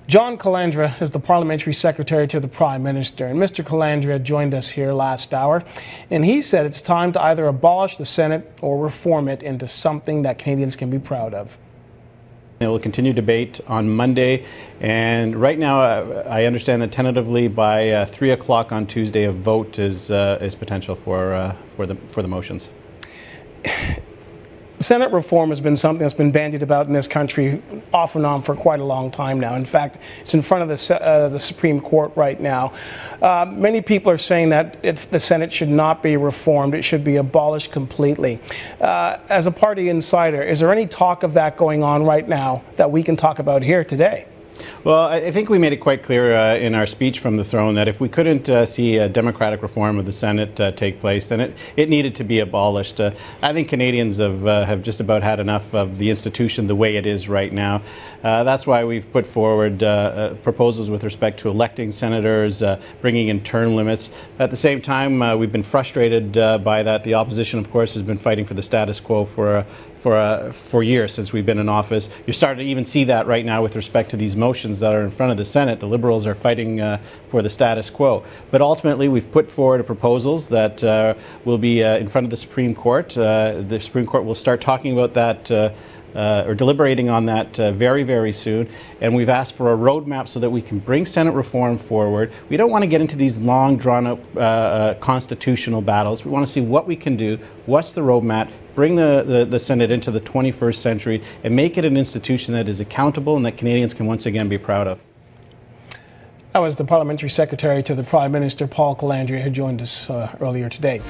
John Calandra is the Parliamentary Secretary to the Prime Minister, and Mr. Calandra joined us here last hour, and he said it's time to either abolish the Senate or reform it into something that Canadians can be proud of. It will continue debate on Monday, and right now I understand that tentatively by 3 o'clock on Tuesday a vote is potential for the motions. Senate reform has been something that's been bandied about in this country off and on for quite a long time now. In fact, it's in front of the Supreme Court right now. Many people are saying that the Senate should not be reformed. It should be abolished completely. As a party insider, is there any talk of that going on right now that we can talk about here today? Well, I think we made it quite clear in our speech from the throne that if we couldn't see a democratic reform of the Senate take place, then it needed to be abolished. I think Canadians have just about had enough of the institution the way it is right now. That's why we've put forward proposals with respect to electing senators, bringing in term limits. At the same time, we've been frustrated by that. The opposition, of course, has been fighting for the status quo for years since we've been in office. You're starting to even see that right now with respect to these motions that are in front of the Senate. The Liberals are fighting for the status quo. But ultimately, we've put forward proposals that will be in front of the Supreme Court. The Supreme Court will start talking about that or deliberating on that very, very soon. And we've asked for a roadmap so that we can bring Senate reform forward. We don't want to get into these long, drawn-out constitutional battles. We want to see what we can do, what's the roadmap, bring the Senate into the 21st century, and make it an institution that is accountable and that Canadians can once again be proud of. That was the Parliamentary Secretary to the Prime Minister, Paul Calandra, who joined us earlier today.